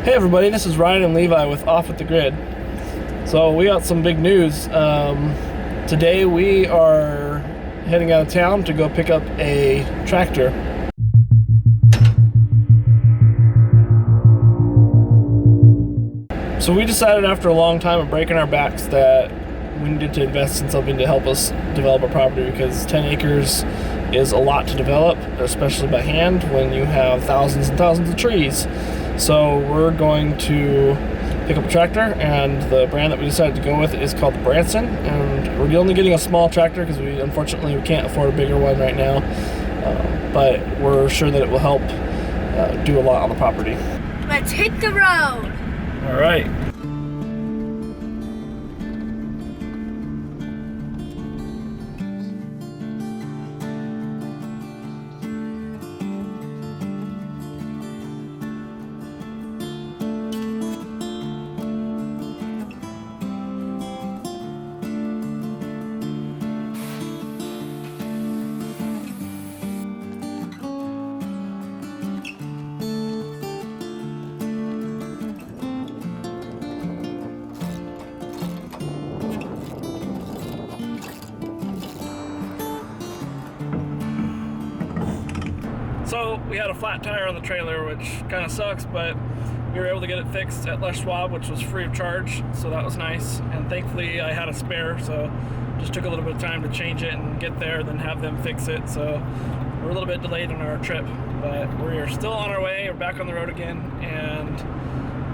Hey everybody, this is Ryan and Levi with Off with the Grid. So we got some big news. Today we are heading out of town to go pick up a tractor. So we decided after a long time of breaking our backs that we needed to invest in something to help us develop a property, because 10 acres is a lot to develop, especially by hand when you have thousands and thousands of trees. So we're going to pick up a tractor, and the brand that we decided to go with is called the Branson, and we're only getting a small tractor because unfortunately we can't afford a bigger one right now, but we're sure that it will help do a lot on the property. Let's hit the road. All right. So we had a flat tire on the trailer, which kind of sucks, but we were able to get it fixed at Les Schwab, which was free of charge, so that was nice. And thankfully I had a spare, so just took a little bit of time to change it and get there, then have them fix it. So we're a little bit delayed on our trip, but we're still on our way. We're back on the road again, and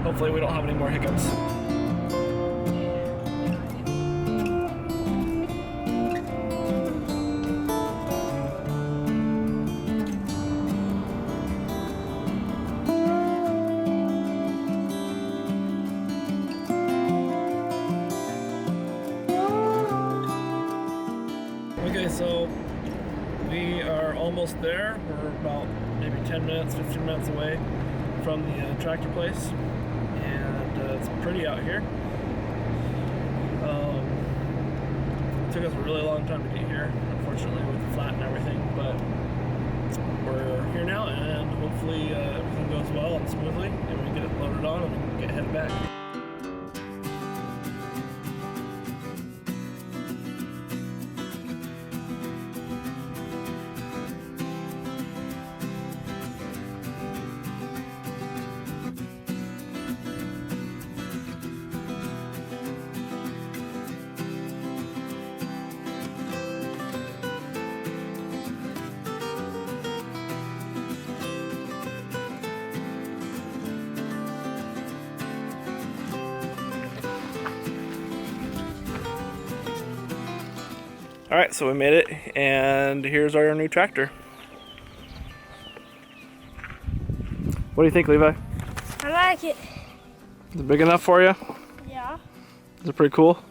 hopefully we don't have any more hiccups. Okay, so we are almost there. We're about maybe 10 minutes, 15 minutes away from the tractor place, and it's pretty out here. It took us a really long time to get here, unfortunately, with the flat and everything, but we're here now, and hopefully everything goes well and smoothly, and we get it loaded on and we can get headed back. Alright, so we made it, and here's our new tractor. What do you think, Levi? I like it. Is it big enough for you? Yeah. Is it pretty cool?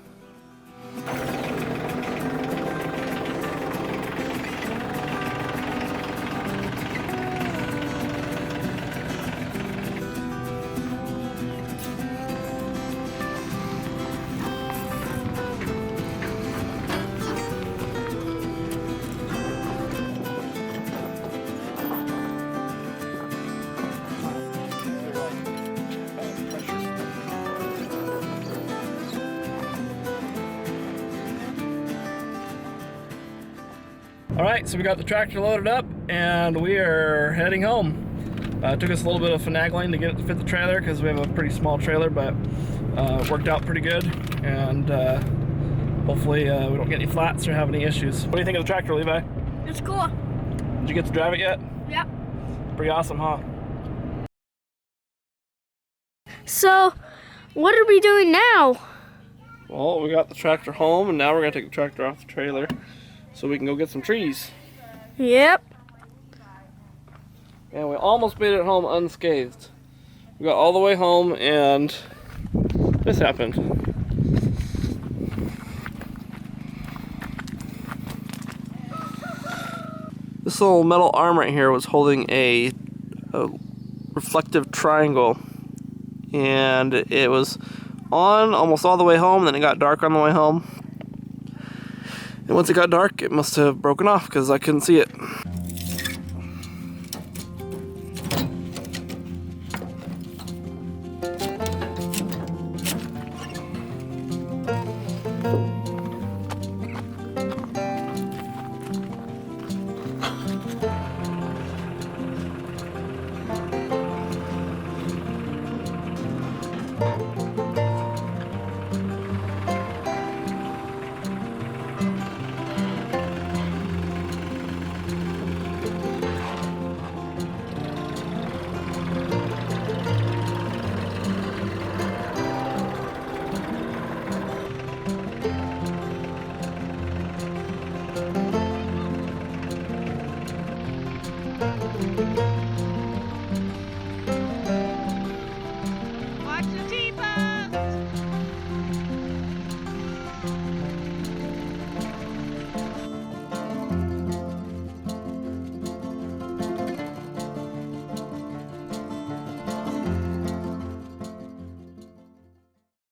Alright, so we got the tractor loaded up and we are heading home. It took us a little bit of finagling to get it to fit the trailer because we have a pretty small trailer, but it worked out pretty good, and hopefully we don't get any flats or have any issues. What do you think of the tractor, Levi? It's cool. Did you get to drive it yet? Yep. Pretty awesome, huh? So, what are we doing now? Well, we got the tractor home, and now we're going to take the tractor off the trailer so we can go get some trees. Yep. And we almost made it home unscathed. We got all the way home and this happened. This little metal arm right here was holding a reflective triangle, and it was on almost all the way home, then it got dark on the way home. And once it got dark, it must have broken off because I couldn't see it.